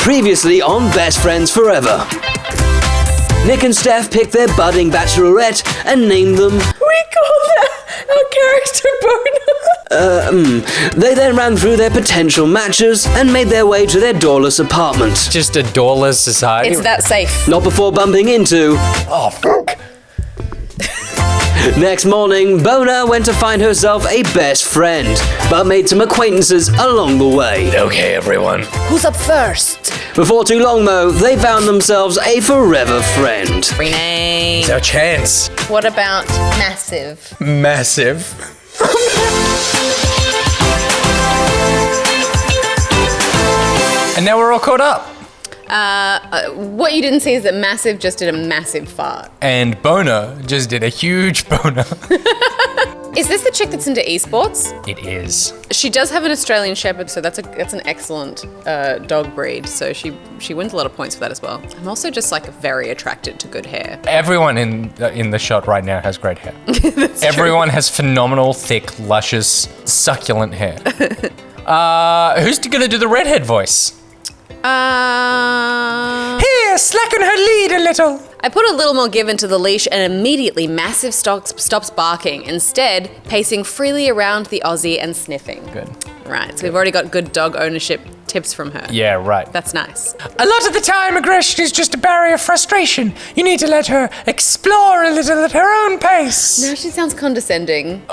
Previously on Best Friends Forever. Nick and Steph picked their budding bachelorette and named them... We call our character Bono. They then ran through their potential matches and made their way to their doorless apartment. Just a doorless society. It's that safe. Not before bumping into... Oh, fuck. Next morning, Bona went to find herself a best friend, but made some acquaintances along the way. Okay, everyone. Who's up first? Before too long, though, they found themselves a forever friend. Renee. It's our chance. What about Massive? Massive. And now we're all caught up. What you didn't see is that Massive just did a massive fart. And Bona just did a huge boner. Is this the chick that's into esports? It is. She does have an Australian Shepherd, so that's an excellent dog breed. So she wins a lot of points for that as well. I'm also just like very attracted to good hair. Everyone in the shot right now has great hair. Everyone has phenomenal, thick, luscious, succulent hair. Who's gonna do the redhead voice? Here, slacken her lead a little. I put a little more give into the leash and immediately Massive stops barking, instead pacing freely around the Aussie and sniffing. Good. Right, so we've already got good dog ownership tips from her. Yeah, right. That's nice. A lot of the time, aggression is just a barrier of frustration. You need to let her explore a little at her own pace. Now she sounds condescending.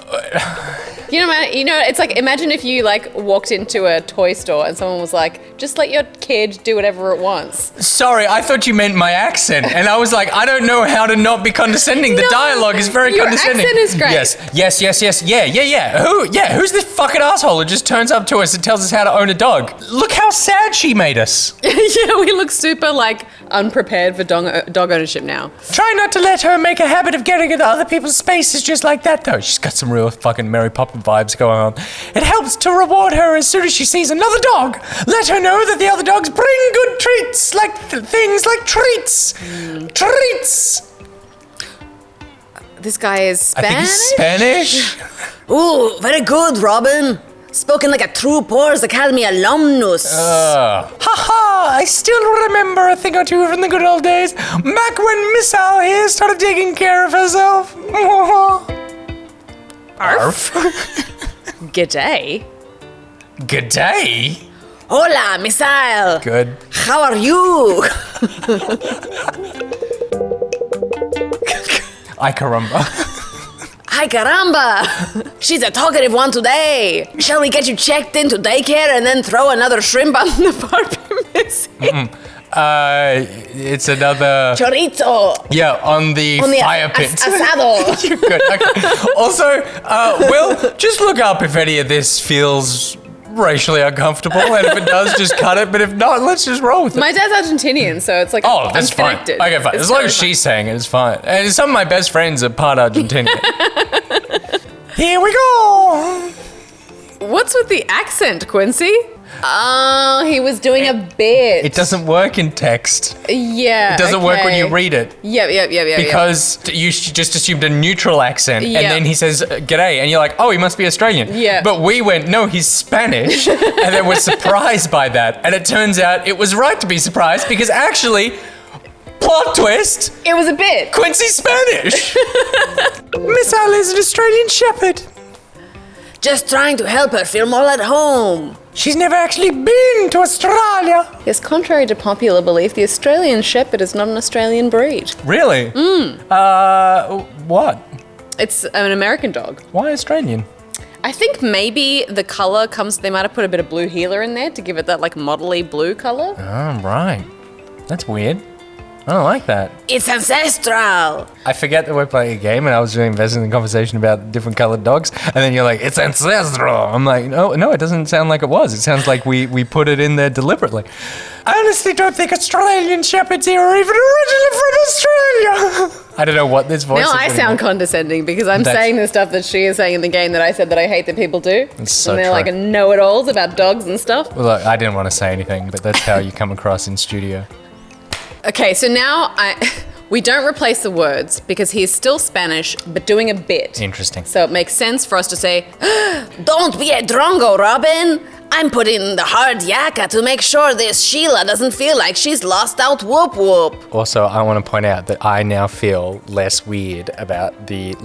You know, it's like, imagine if you like walked into a toy store and someone was like, just let your kid do whatever it wants. Sorry, I thought you meant my accent. And I was like, I don't know how to not be condescending. The dialogue is very condescending. Your accent is great. Yes. Yeah. Who's this fucking asshole who just turns up to us and tells us how to own a dog? Look how sad she made us. Yeah, we look super like unprepared for dog ownership now. Try not to let her make a habit of getting into other people's spaces just like that, though. She's got some real fucking Mary Poppins vibes going on. It helps to reward her as soon as she sees another dog. Let her know that the other dogs bring good treats, like things like treats. Treats. This guy is Spanish? I think he's Spanish. Ooh, very good, Robin. Spoken like a true Pors Academy alumnus. I still remember a thing or two from the good old days, back when Miss Al here started taking care of herself. Arf. G'day. G'day. Hola, Misael. Good. How are you? Ay caramba. Ay caramba. She's a talkative one today. Shall we get you checked into daycare and then throw another shrimp on the barbie missing? It's another... Chorizo. Yeah, on the fire pit. Asado. You're good. Okay. Also, Will, just look up if any of this feels racially uncomfortable, and if it does, just cut it, but if not, let's just roll with it. My dad's Argentinian, so it's like, oh, that's I'm fine. connected. Okay, fine. As long as she's saying it, it's fine. And some of my best friends are part Argentinian. Here we go. What's with the accent, Quincy? Oh, he was doing a bit. It doesn't work in text. Yeah. It doesn't work when you read it. Yep. Because you just assumed a neutral accent, and then he says, g'day, and you're like, oh, he must be Australian. Yeah. But we went, no, he's Spanish, and then we're surprised by that. And it turns out it was right to be surprised, because actually, plot twist, It was a bit. Quincy's Spanish. Miss Al is an Australian Shepherd. Just trying to help her feel more at home. She's never actually been to Australia. Yes, contrary to popular belief, the Australian Shepherd is not an Australian breed. Really? What? It's an American dog. Why Australian? I think maybe the color comes, they might have put a bit of blue heeler in there to give it that like modelly blue color. Oh, right. That's weird. I don't like that. It's ancestral. I forget that we're playing a game and I was really invested in the conversation about different colored dogs, and then you're like, it's ancestral. I'm like, no, it doesn't sound like it was. It sounds like we put it in there deliberately. I honestly don't think Australian Shepherds here are even originally from Australia. I don't know what this voice is. Now I sound condescending because I'm saying the stuff that she is saying in the game that I said that I hate that people do. It's so and they're true. like know-it-alls about dogs and stuff. Well, look, I didn't want to say anything, but that's how you come across in studio. Okay, so now we don't replace the words because he is still Spanish, but doing a bit. Interesting. So it makes sense for us to say, Don't be a drongo, Robin. I'm putting the hard yakka to make sure this Sheila doesn't feel like she's lost out whoop whoop. Also, I want to point out that I now feel less weird about the,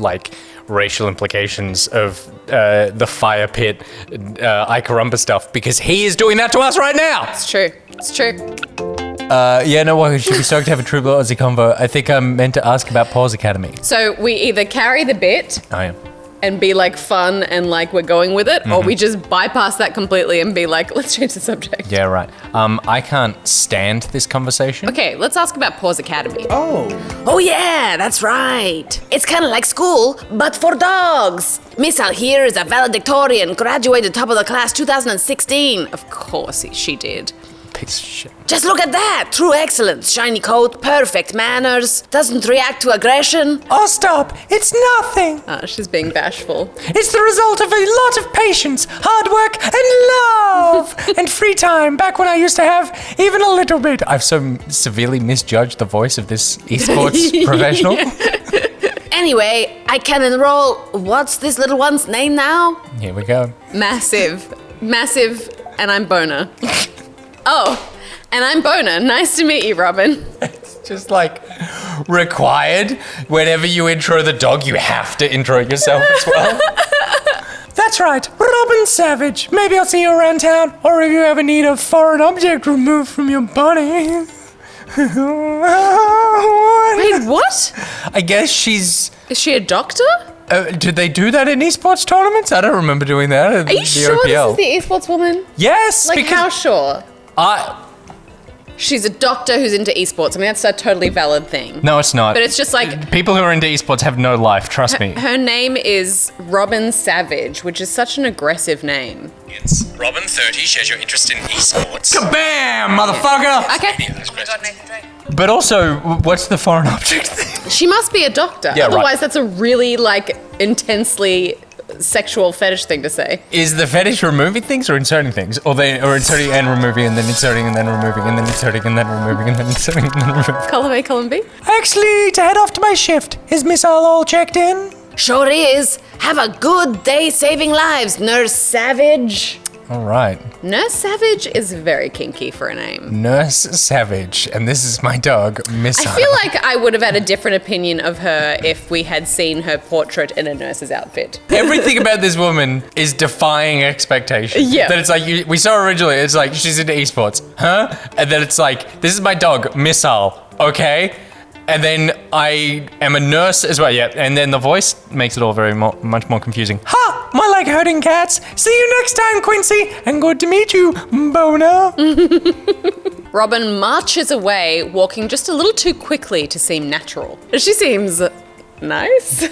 racial implications of the fire pit Icarumba stuff because he is doing that to us right now. It's true. It's true. We should be stoked to have a true blue Aussie convo. I think I'm meant to ask about Paws Academy. So we either carry the bit I am. and be like fun and like we're going with it, or we just bypass that completely and be like, let's change the subject. Yeah, right. I can't stand this conversation. Okay, let's ask about Paws Academy. Oh yeah, that's right. It's kind of like school, but for dogs. Miss Al here is a valedictorian, graduated top of the class 2016. Of course she did. Piece of shit. Just look at that, true excellence, shiny coat, perfect manners, doesn't react to aggression. Oh, stop. It's nothing. She's being bashful. It's the result of a lot of patience, hard work, and love, and free time back when I used to have even a little bit. I've so severely misjudged the voice of this esports professional. Anyway, I can enroll. What's this little one's name now? Here we go. Massive, and I'm Boner. Oh, and I'm Boner. Nice to meet you, Robin. Just required. Whenever you intro the dog, you have to intro yourself as well. That's right, Robin Savage. Maybe I'll see you around town, or if you ever need a foreign object removed from your body. Wait, what? I guess she's... Is she a doctor? Did they do that in esports tournaments? I don't remember doing that at Are you the sure OPL. this is the esports woman? Yes, Like, because how sure? She's a doctor who's into esports. I mean, that's a totally valid thing. No, it's not. But it's just like... People who are into esports have no life, trust me. Her name is Robin Savage, which is such an aggressive name. It's Robin 30, shares your interest in esports. Kabam, motherfucker! Okay. But also, what's the foreign object thing? She must be a doctor. Yeah, Otherwise, right. that's a really, intensely sexual fetish thing to say. Is the fetish removing things or inserting things? Or inserting and removing and then inserting and then removing and then inserting and then removing and then inserting and then removing? Column A, column B. Actually, to head off to my shift. Is Miss Al all checked in? Sure is. Have a good day saving lives, Nurse Savage. All right. Nurse Savage is very kinky for a name. Nurse Savage. And this is my dog, Miss I Al. feel like I would have had a different opinion of her if we had seen her portrait in a nurse's outfit. Everything about this woman is defying expectation. Yeah. That it's like, we saw originally, it's like, she's into esports. Huh? And then it's like, this is my dog, Miss Al. Okay? And then I am a nurse as well, yeah. And then the voice makes it all much more confusing. Ha! More like herding cats. See you next time, Quincy. And good to meet you, Boner. Robin marches away, walking just a little too quickly to seem natural. She seems nice.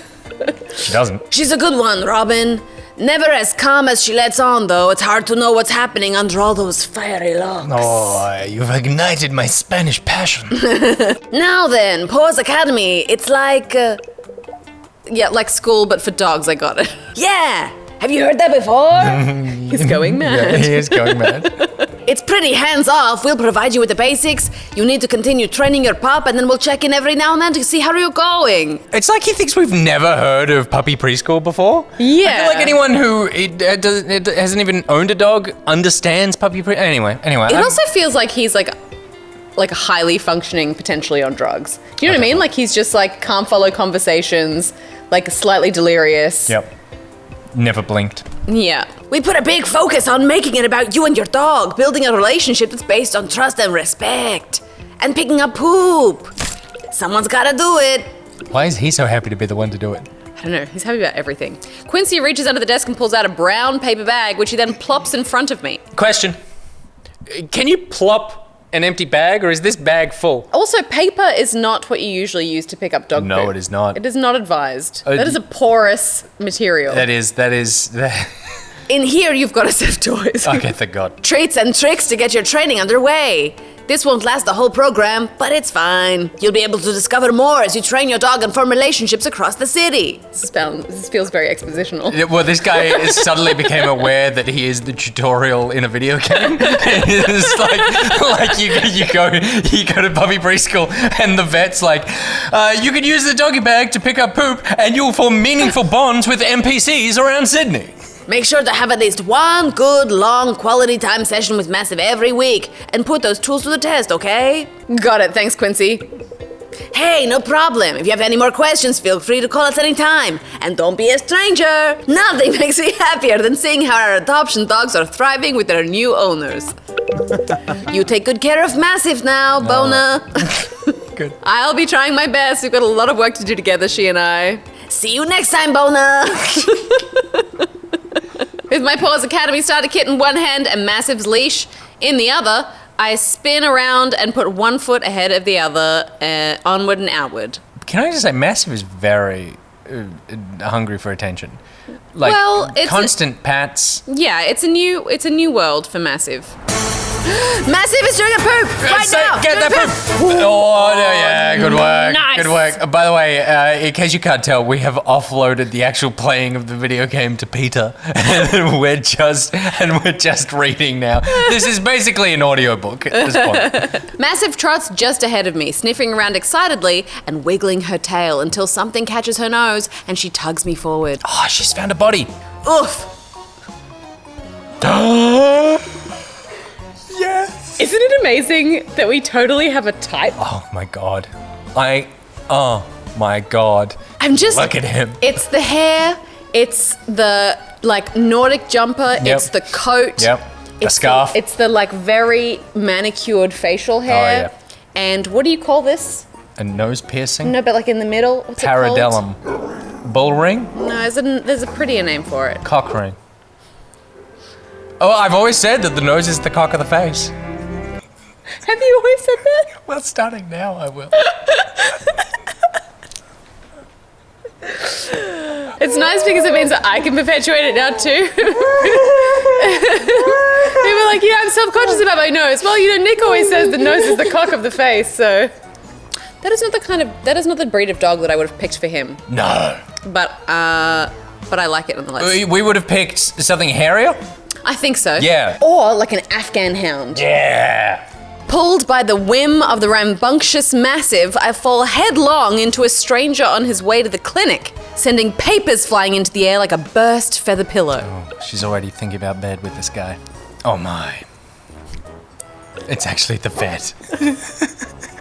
She doesn't. She's a good one, Robin. Never as calm as she lets on, though. It's hard to know what's happening under all those fiery locks. Oh, you've ignited my Spanish passion. Now then, Paws Academy. It's like... Yeah, like school, but for dogs, I got it. Yeah! Have you heard that before? He's going mad. Yeah, he is going mad. It's pretty hands-off. We'll provide you with the basics. You need to continue training your pup, and then we'll check in every now and then to see how you're going. It's like he thinks we've never heard of puppy preschool before. Yeah. I feel like anyone who it hasn't even owned a dog understands puppy preschool. Anyway. It also feels like he's like highly functioning, potentially on drugs. Do you know what I mean? Like he's just like can't follow conversations, like slightly delirious. Yep. Never blinked. Yeah. We put a big focus on making it about you and your dog, building a relationship that's based on trust and respect, and picking up poop. Someone's gotta do it. Why is he so happy to be the one to do it? I don't know. He's happy about everything. Quincy reaches under the desk and pulls out a brown paper bag, which he then plops in front of me. Question. Can you plop an empty bag, or is this bag full? Also, paper is not what you usually use to pick up dog poop. No, it is not. It is not advised. That is a porous material. That is. In here, you've got a set of toys. Okay, thank God. Treats and tricks to get your training underway. This won't last the whole program, but it's fine. You'll be able to discover more as you train your dog and form relationships across the city. This feels very expositional. Well, this guy suddenly became aware that he is the tutorial in a video game. It's like you go to puppy preschool and the vet's like, you could use the doggy bag to pick up poop and you'll form meaningful bonds with NPCs around Sydney. Make sure to have at least one good, long, quality time session with Massive every week and put those tools to the test, okay? Got it. Thanks, Quincy. Hey, no problem. If you have any more questions, feel free to call us anytime. And don't be a stranger. Nothing makes me happier than seeing how our adoption dogs are thriving with their new owners. You take good care of Massive now, Bona. Good. I'll be trying my best. We've got a lot of work to do together, she and I. See you next time, Bona. With my Paws Academy starter kit in one hand and Massive's leash in the other, I spin around and put one foot ahead of the other, onward and outward. Can I just say, Massive is very hungry for attention. Like, Well, it's constant pats. Yeah, it's a new world for Massive. Massive is doing a poop right now. Get that poop. Oh, no, yeah, good work. Nice. Good work. By the way, in case you can't tell, we have offloaded the actual playing of the video game to Peter, and we're just reading now. This is basically an audiobook at this point. Massive trots just ahead of me, sniffing around excitedly and wiggling her tail until something catches her nose and she tugs me forward. Oh, she's found a body. Oof. Yes. Isn't it amazing that we totally have a type? Oh my god. Oh my god. I'm just Look at him. It's the hair, it's the like Nordic jumper, Yep. it's the coat. Yep. The It's scarf. It's the like very manicured facial hair. yeah. And what do you call this? A nose piercing. No, but like in the middle. What's it called? Paradellum. Bull ring. No, there's a prettier name for it. Cock ring. Oh, I've always said that the nose is the cock of the face. Have you always said that? Well, starting now, I will. It's nice because it means that I can perpetuate it now too. People are like, yeah, I'm self-conscious about my nose. Well, you know, Nick always says the nose is the cock of the face, so that is not the breed of dog that I would have picked for him. No. But I like it nonetheless. We would have picked something hairier? I think so. Yeah. Or like an Afghan hound. Yeah. Pulled by the whim of the rambunctious Massive, I fall headlong into a stranger on his way to the clinic, sending papers flying into the air like a burst feather pillow. Oh, she's already thinking about bed with this guy. Oh my. It's actually the vet.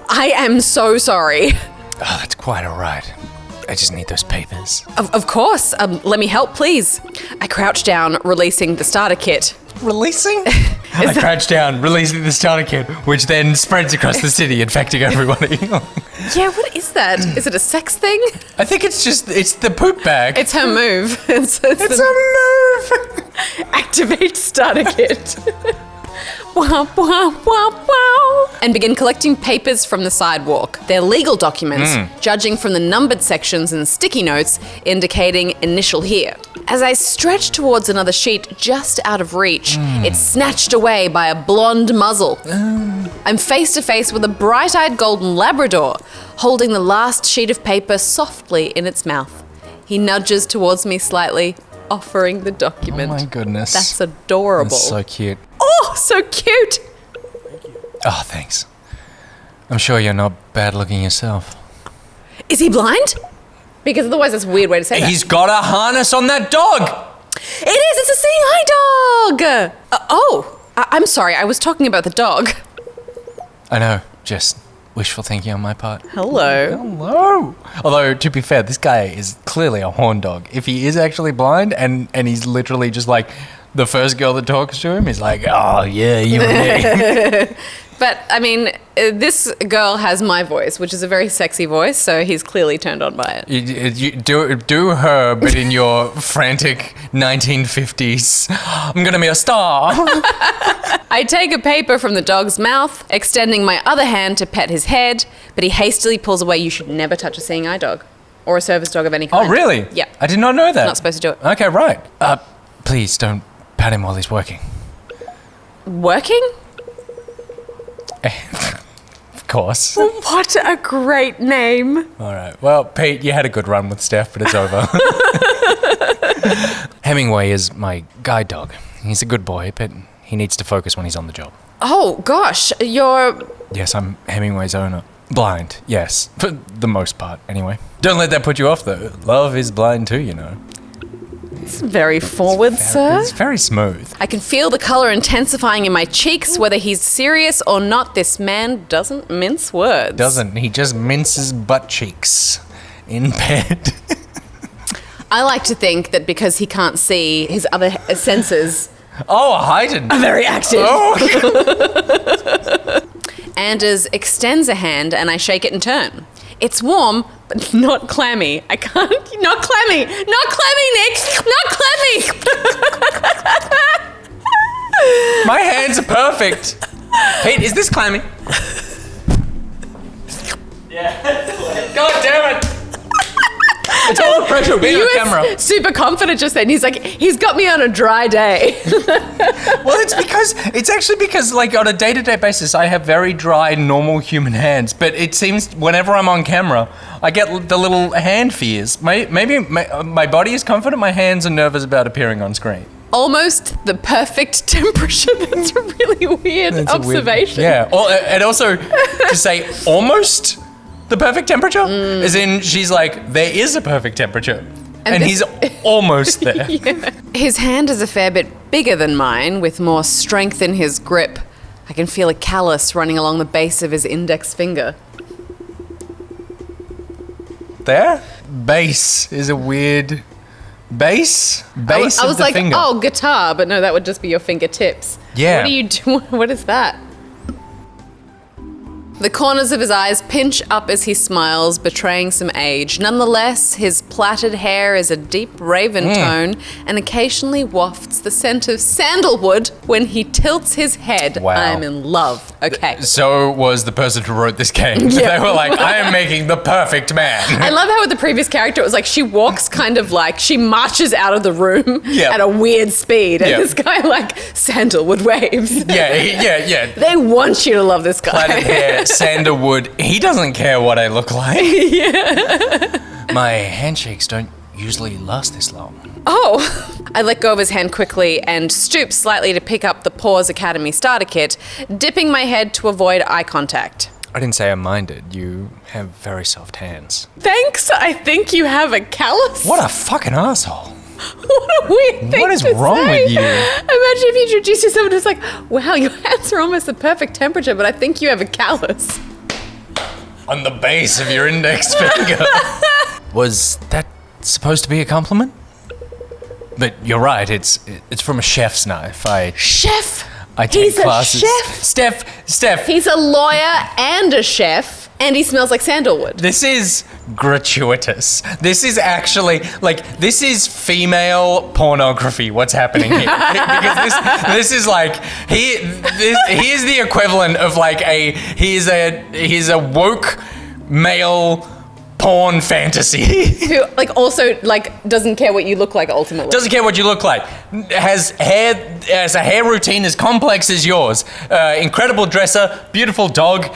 I am so sorry. Oh, that's quite all right. I just need those papers. Of course. Let me help, please. I crouch down, releasing the starter kit. Releasing? I crouch down, releasing the starter kit, which then spreads across the city, infecting everybody. Yeah, what is that? Is it a sex thing? I think it's the poop bag. It's her move. It's a move. activate starter kit. Wow, wow, wow, wow. And begin collecting papers from the sidewalk. They're legal documents, judging from the numbered sections and sticky notes indicating initial here. As I stretch towards another sheet just out of reach, it's snatched away by a blonde muzzle. I'm face to face with a bright-eyed golden Labrador, holding the last sheet of paper softly in its mouth. He nudges towards me slightly, offering the document. Oh my goodness. That's adorable. That's so cute. Oh, so cute! Oh, thanks. I'm sure you're not bad looking yourself. Is he blind? Because otherwise that's a weird way to say that. He's got a harness on that dog! It is! It's a seeing eye dog! I'm sorry, I was talking about the dog. I know, just wishful thinking on my part. Hello. Hello! Although, to be fair, this guy is clearly a horn dog. If he is actually blind and he's literally just like the first girl that talks to him is like, oh yeah, you and me. But, I mean, this girl has my voice, which is a very sexy voice, so he's clearly turned on by it. You do her, but in your frantic 1950s, I'm gonna be a star. I take a paper from the dog's mouth, extending my other hand to pet his head, but he hastily pulls away. You should never touch a seeing eye dog or a service dog of any kind. Oh, really? Yeah. I did not know that. Not supposed to do it. Okay, right. Please don't pat him while he's working. Working? Of course. What a great name. All right. Well, Pete, you had a good run with Steph, but it's over. Hemingway is my guide dog. He's a good boy, but he needs to focus when he's on the job. Oh, gosh, you're... Yes, I'm Hemingway's owner. Blind, yes. For the most part, anyway. Don't let that put you off, though. Love is blind too, you know. It's very forward, sir. It's very smooth. I can feel the colour intensifying in my cheeks. Whether he's serious or not, this man doesn't mince words. Doesn't. He just minces butt cheeks in bed. I like to think that because he can't see, his other senses Oh, heightened. are very active. Oh. Anders extends a hand and I shake it in turn. It's warm, but not clammy. I can't. Not clammy. Not clammy, Nick. Not clammy. My hands are perfect. Pete, is this clammy? Yeah. God damn it. It's all the pressure of being on camera. Super confident just then. He's like, he's got me on a dry day. Well, it's actually because, like, on a day-to-day basis, I have very dry, normal human hands. But it seems whenever I'm on camera, I get the little hand fears. Maybe my body is confident, my hands are nervous about appearing on screen. Almost the perfect temperature. That's a really weird observation. And also, to say almost the perfect temperature, as in she's like, there is a perfect temperature. And he's almost there. Yeah. His hand is a fair bit bigger than mine, with more strength in his grip. I can feel a callus running along the base of his index finger. There? Base is a weird... Base I was of the like, finger. oh, guitar, but no, that would just be your fingertips. Yeah. What do you do? What is that? The corners of his eyes pinch up as he smiles, betraying some age. Nonetheless, his plaited hair is a deep raven tone and occasionally wafts the scent of sandalwood when he tilts his head. Wow. I'm in love. Okay. So was the person who wrote this game. Yeah. They were like, I am making the perfect man. I love how with the previous character, it was like she walks kind of like, she marches out of the room at a weird speed. And this guy like sandalwood waves. Yeah. They want you to love this guy. Plaited hair, sandalwood. He doesn't care what I look like. Yeah. My handshakes don't usually last this long. Oh! I let go of his hand quickly and stoop slightly to pick up the Paws Academy starter kit, dipping my head to avoid eye contact. I didn't say I minded. You have very soft hands. Thanks, I think you have a callus. What a fucking asshole. What a weird thing What is to wrong say. with you? Imagine if you introduced yourself and it's like, wow, your hands are almost the perfect temperature, but I think you have a callus. On the base of your index finger. Was that supposed to be a compliment? But you're right, it's from a chef's knife. Chef? I take He's classes. a chef? Steph. He's a lawyer and a chef, and he smells like sandalwood. This is gratuitous. This is actually, like, this is female pornography, what's happening here. Because this is like, he is the equivalent of like he's a woke male porn fantasy. Who, like, also, like, doesn't care what you look like ultimately. Doesn't care what you look like. Has a hair routine as complex as yours. Incredible dresser, beautiful dog,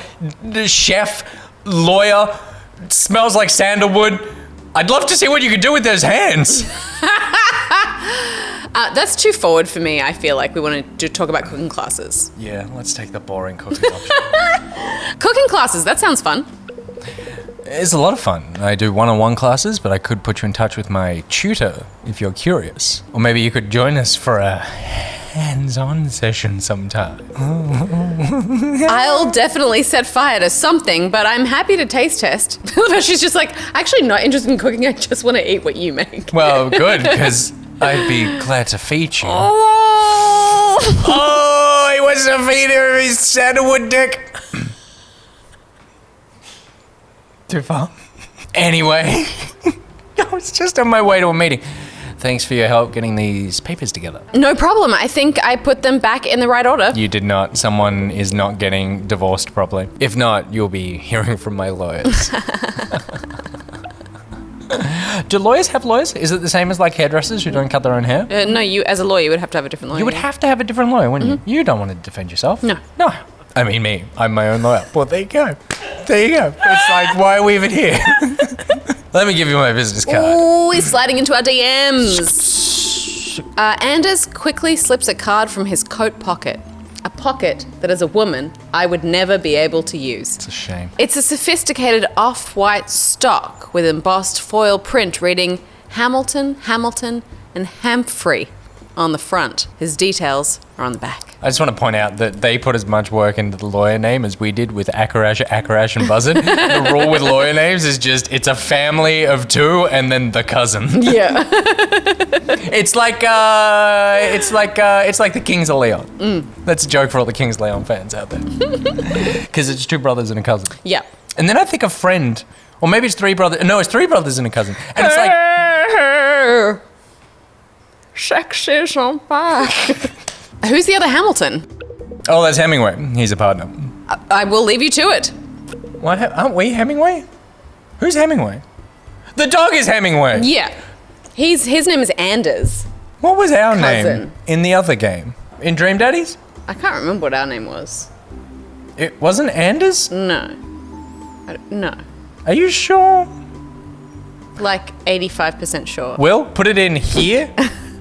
chef, lawyer, smells like sandalwood. I'd love to see what you could do with those hands. That's too forward for me. I feel like we want to talk about cooking classes. Yeah, let's take the boring cooking option. Cooking classes, that sounds fun. It's a lot of fun. I do one-on-one classes, but I could put you in touch with my tutor if you're curious. Or maybe you could join us for a hands-on session sometime. I'll definitely set fire to something, but I'm happy to taste test. She's just like, actually not interested in cooking, I just want to eat what you make. Well, good, because I'd be glad to feed you. Oh, He wants to feed her his sandalwood dick. Too far. Anyway, I was just on my way to a meeting. Thanks for your help getting these papers together. no problem. I think I put them back in the right order. You did not. Someone is not getting divorced properly. If not, you'll be hearing from my lawyers. Do lawyers have lawyers? Is it the same as like hairdressers who don't cut their own hair? No, you as a lawyer would have to have a different lawyer. You would have to have a different lawyer, wouldn't you? You don't want to defend yourself. No. No. I mean me. I'm my own lawyer. Well, there you go. There you go. It's like, why are we even here? Let me give you my business card. Ooh, he's sliding into our DMs. Anders quickly slips a card from his coat pocket. A pocket that, as a woman, I would never be able to use. It's a shame. It's a sophisticated off-white stock with embossed foil print reading Hamilton, Hamilton, and Humphrey on the front. His details are on the back. I just want to point out that they put as much work into the lawyer name as we did with Akarash, and Buzzard. The rule with lawyer names is just, it's a family of two and then the cousin. Yeah. It's like the Kings of Leon. That's a joke for all the Kings of Leon fans out there. Because it's two brothers and a cousin. Yeah. And then I think a friend, or maybe it's three brothers. No, it's three brothers and a cousin. And it's like, sex is on fire. Who's the other Hamilton? oh, that's Hemingway. He's a partner. I will leave you to it. What? Aren't we Hemingway? Who's Hemingway? The dog is Hemingway. Yeah. His name is Anders. What was our name Cousin. in the other game? In Dream Daddies? I can't remember what our name was. It wasn't Anders? No. No. Are you sure? Like 85% sure. Will, put it in here,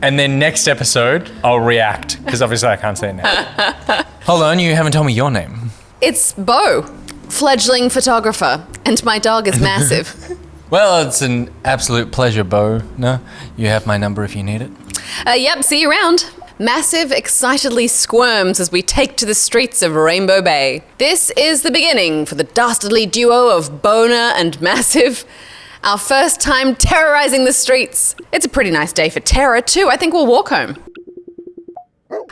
and then next episode, I'll react, because obviously I can't say it now. Hold on, you haven't told me your name. It's Bo, fledgling photographer, and my dog is massive. Well, it's an absolute pleasure, Bo. No, you have my number if you need it. Yep, see you around. Massive excitedly squirms as we take to the streets of Rainbow Bay. This is the beginning for the dastardly duo of Boner and Massive. Our first time terrorizing the streets. It's a pretty nice day for terror, too. I think we'll walk home.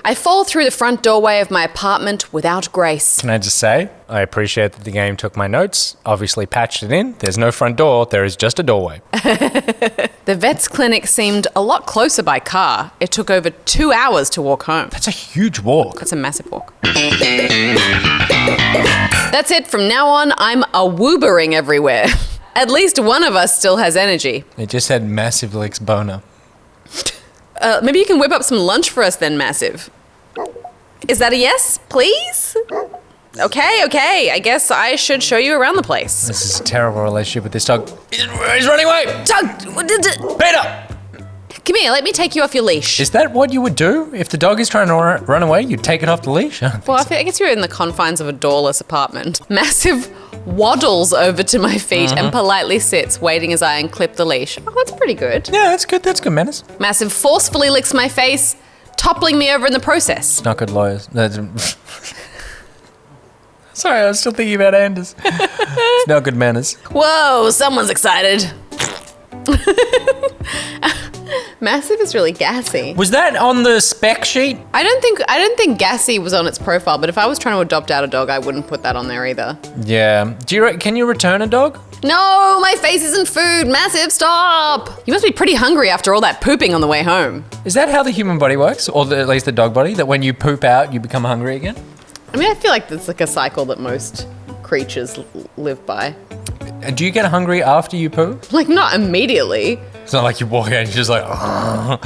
I fall through the front doorway of my apartment without grace. Can I just say, I appreciate that the game took my notes, obviously patched it in. There's no front door, there is just a doorway. The vet's clinic seemed a lot closer by car. It took over 2 hours to walk home. That's a huge walk. That's a massive walk. That's it. From now on, I'm a-woobering everywhere. At least one of us still has energy. It just said Massive Licks Boner. Maybe you can whip up some lunch for us then, Massive. Is that a yes, please? Okay. I guess I should show you around the place. This is a terrible relationship with this dog. He's running away! Doug, Peter! come here. Let me take you off your leash. Is that what you would do? If the dog is trying to run away, you'd take it off the leash? Well, I guess you're in the confines of a doorless apartment. Massive waddles over to my feet and politely sits, waiting as I unclip the leash. Oh, that's pretty good. Yeah, that's good. That's good manners. Massive forcefully licks my face, toppling me over in the process. Not good lawyers. Sorry, I was still thinking about Anders. It's not good manners. Whoa, someone's excited. Massive is really gassy. Was that on the spec sheet? I don't think gassy was on its profile, but if I was trying to adopt out a dog, I wouldn't put that on there either. Yeah. Can you return a dog? No, my face isn't food. Massive, stop. You must be pretty hungry after all that pooping on the way home. Is that how the human body works? Or at least the dog body? That when you poop out, you become hungry again? I mean, I feel like that's like a cycle that most creatures live by. Do you get hungry after you poo? Like, not immediately. It's not like you walk out and you're just like, oh.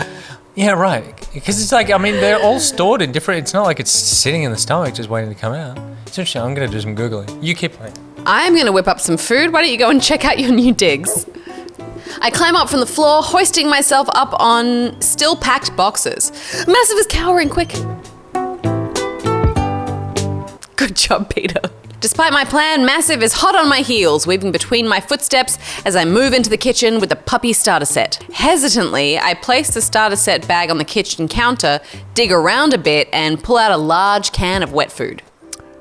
Yeah, right. Because it's like, I mean, they're all stored in different, it's not like it's sitting in the stomach just waiting to come out. It's interesting. I'm going to do some Googling. You keep playing. I'm going to whip up some food. Why don't you go and check out your new digs? I climb up from the floor, hoisting myself up on still packed boxes. Massive is cowering quick. Good job, Peter. Despite my plan, Massive is hot on my heels, weaving between my footsteps as I move into the kitchen with the puppy starter set. Hesitantly, I place the starter set bag on the kitchen counter, dig around a bit, and pull out a large can of wet food.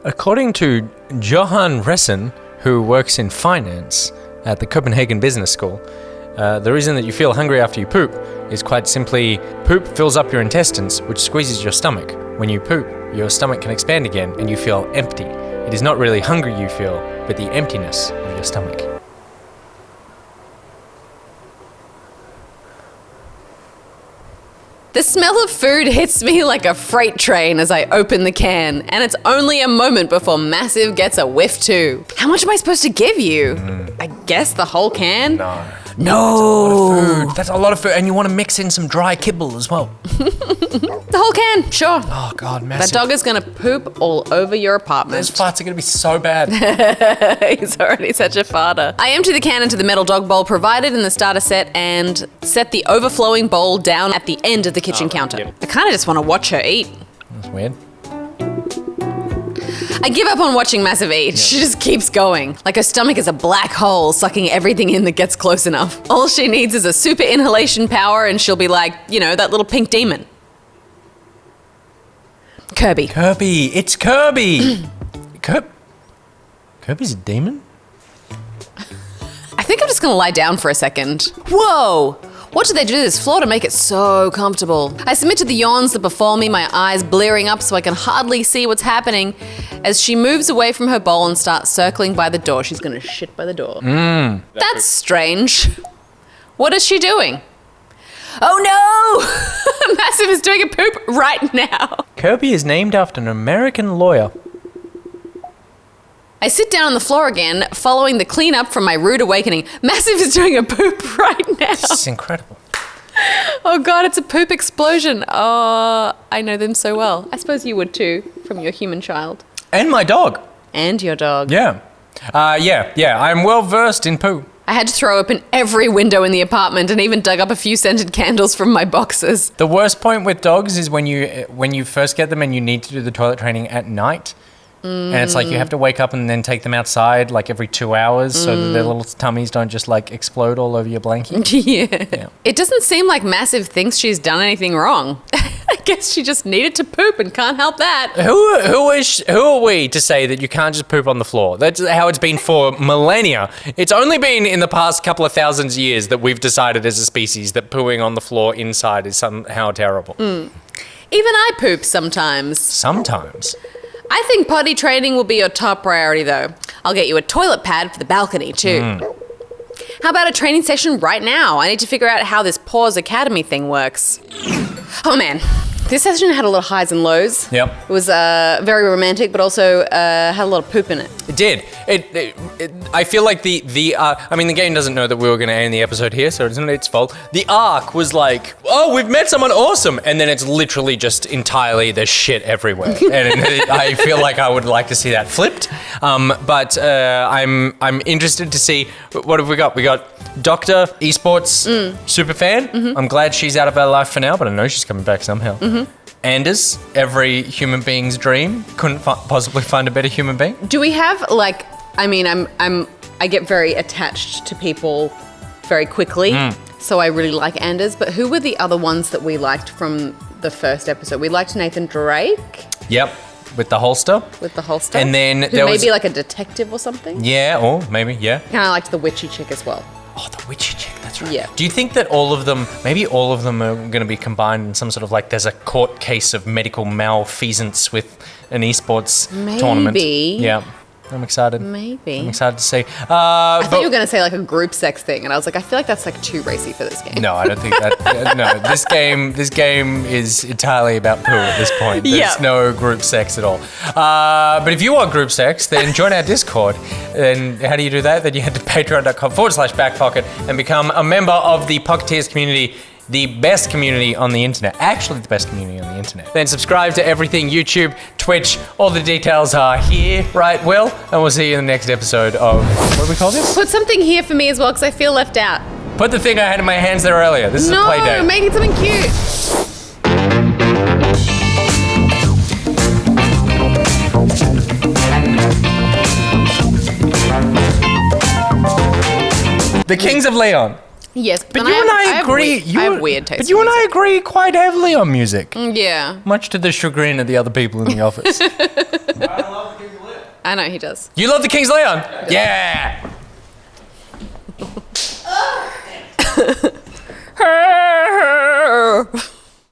According to Johan Ressen, who works in finance at the Copenhagen Business School, the reason that you feel hungry after you poop is quite simply poop fills up your intestines, which squeezes your stomach. When you poop, your stomach can expand again and you feel empty. It is not really hunger you feel, but the emptiness of your stomach. The smell of food hits me like a freight train as I open the can, and it's only a moment before Massive gets a whiff too. How much am I supposed to give you? I guess the whole can? No. That's a lot of food, and you want to mix in some dry kibble as well. The whole can, sure. Oh God, That Massive. dog is gonna poop all over your apartment. Those farts are going to be so bad. He's already such a farter. I empty the can into the metal dog bowl provided in the starter set and set the overflowing bowl down at the end of the kitchen counter. yep. I kind of just want to watch her eat. That's weird. I give up on watching Massive eat. She just keeps going. Like her stomach is a black hole, sucking everything in that gets close enough. All she needs is a super inhalation power and she'll be like, that little pink demon. Kirby. Kirby. It's Kirby. Kirby's a demon? I think I'm just gonna lie down for a second. Whoa! What did they do to this floor to make it so comfortable? I submit to the yawns that befall me, my eyes blearing up so I can hardly see what's happening. As she moves away from her bowl and starts circling by the door. She's gonna shit by the door. That's strange. What is she doing? Oh no! Massive is doing a poop right now. Kirby is named after an American lawyer. I sit down on the floor again, following the cleanup from my rude awakening. Massive is doing a poop right now. This is incredible. Oh God, it's a poop explosion. Oh, I know them so well. I suppose you would too, from your human child. And my dog. And your dog. Yeah. I'm well versed in poo. I had to throw open every window in the apartment and even dug up a few scented candles from my boxes. The worst point with dogs is when you first get them and you need to do the toilet training at night. And it's like you have to wake up and then take them outside like every 2 hours so that their little tummies don't just like explode all over your blanket. Yeah. It doesn't seem like Massive thinks she's done anything wrong. I guess she just needed to poop and can't help that. Who are we to say that you can't just poop on the floor? That's how it's been for millennia. It's only been in the past couple of thousands of years that we've decided as a species that pooing on the floor inside is somehow terrible. Even I poop sometimes. Sometimes. I think potty training will be your top priority though. I'll get you a toilet pad for the balcony too. How about a training session right now? I need to figure out how this Paws Academy thing works. Oh man, this session had a lot of highs and lows. Yep. It was very romantic, but also had a lot of poop in it. It did. I feel like the game doesn't know that we were going to end the episode here, so it's not its fault. The arc was like, oh, we've met someone awesome, and then it's literally just entirely there's shit everywhere, and I feel like I would like to see that flipped. But I'm interested to see what have we got. We got Dr. Esports Superfan. I'm glad she's out of our life for now, but I know she's coming back somehow. Anders, every human being's dream. Couldn't possibly find a better human being. Do we have I get very attached to people very quickly, so I really like Anders. But who were the other ones that we liked from the first episode? We liked Nathan Drake. Yep, with the holster. And then there was maybe like a detective or something. Yeah, or maybe And I liked the witchy chick as well. Oh, the witchy chick, that's right. Yeah. Do you think that maybe all of them are going to be combined in some sort of like there's a court case of medical malfeasance with an esports tournament? Maybe. Yeah. I'm excited. Maybe. I'm excited to see. I thought you were going to say like a group sex thing, and I was like, I feel like that's like too racy for this game. No, I don't think that. No, this game is entirely about poo at this point. There's no group sex at all. But if you want group sex, then join our Discord. And how do you do that? Then you head to patreon.com/backpocket and become a member of the Pocketeers community. The best community on the internet. Actually, the best community on the internet. Then subscribe to everything YouTube, Twitch. All the details are here, right, Will? And we'll see you in the next episode of... What do we call this? Put something here for me as well, because I feel left out. Put the thing I had in my hands there earlier. This is a play date. No, make it something cute. The Kings of Leon. Yes, but you and I agree. I have weird taste. But you and I agree quite heavily on music. Yeah. Much to the chagrin of the other people in the office. I love the Kings of Leon. I know he does. You love the Kings of Leon? Yeah.